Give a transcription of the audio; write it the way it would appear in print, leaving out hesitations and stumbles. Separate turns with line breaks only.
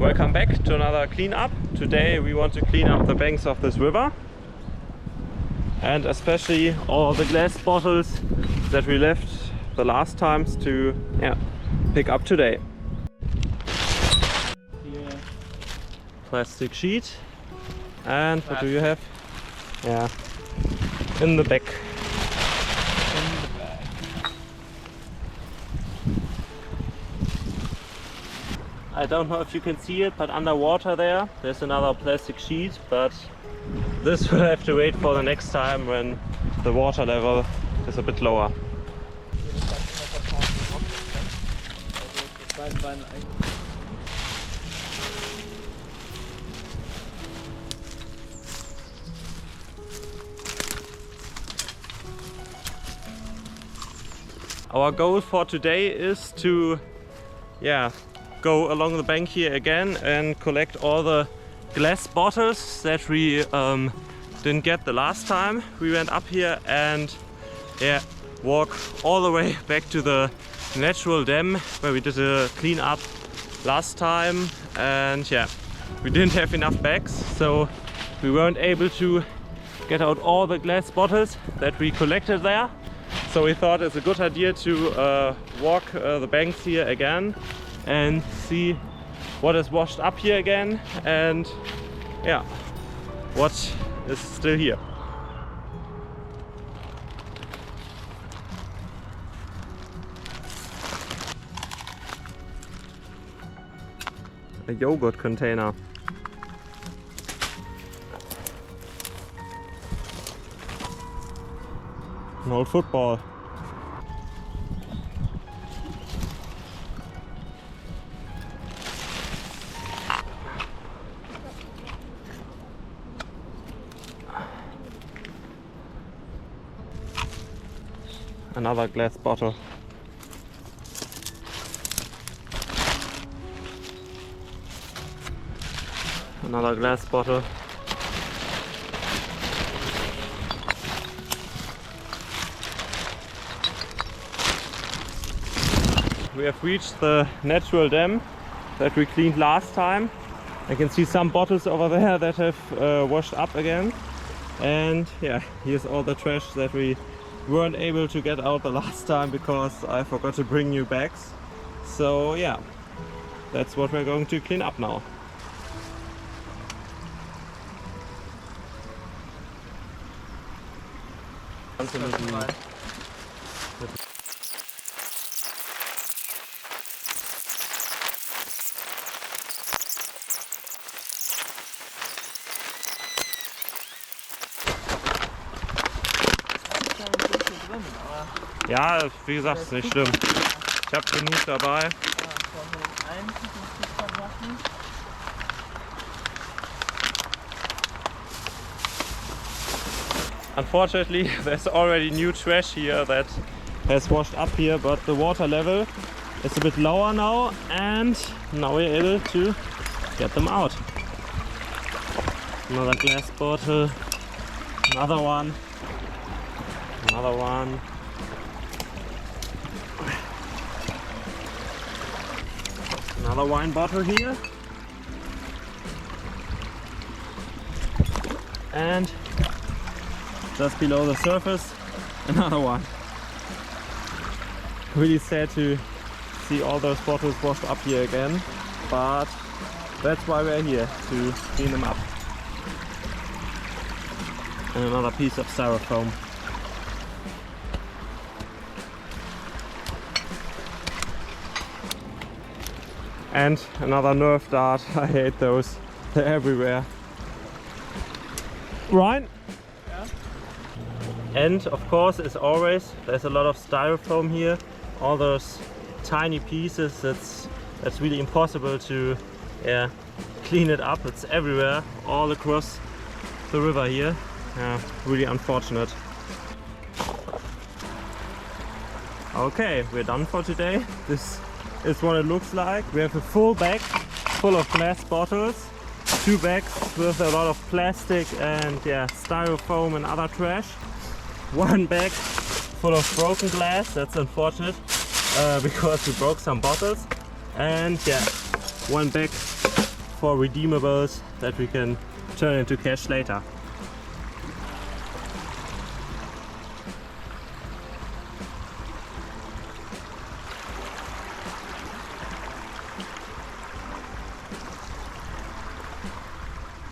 Welcome back to another cleanup. Today we want to clean up the banks of this river and especially all the glass bottles that we left the last times to pick up today. Here, plastic sheet, and what do you have? Yeah, in the back. I don't know if you can see it, but underwater there's another plastic sheet, but this will have to wait for the next time when the water level is a bit lower. Our goal for today is to go along the bank here again and collect all the glass bottles that we didn't get the last time we went up here, and walk all the way back to the natural dam where we did a clean up last time, and we didn't have enough bags, so we weren't able to get out all the glass bottles that we collected there. So we thought it's a good idea to walk the banks here again and see what is washed up here again, and what is still here. A yogurt container. An old football. Another glass bottle. Another glass bottle. We have reached the natural dam that we cleaned last time. I can see some bottles over there that have washed up again. And here's all the trash that we weren't able to get out the last time because I forgot to bring new bags. So that's what we're going to clean up now. Ja, wie gesagt, ist nicht schlimm. Ich habe genug dabei. Unfortunately, there's already new trash here that has washed up here, but the water level is a bit lower now, and now we're able to get them out. Another glass bottle, another one, another one. Another wine bottle here, and just below the surface another one. Really sad to see all those bottles washed up here again, but that's why we're here, to clean them up. And another piece of styrofoam. And another Nerf dart. I hate those. They're everywhere. Ryan? Yeah? And of course, as always, there's a lot of styrofoam here. All those tiny pieces. That's really impossible to clean it up. It's everywhere, all across the river here. Really unfortunate. Okay, we're done for today. This is what it looks like. We have a full bag full of glass bottles, 2 bags with a lot of plastic and styrofoam and other trash, 1 bag full of broken glass. That's unfortunate because we broke some bottles, and 1 bag for redeemables that we can turn into cash later.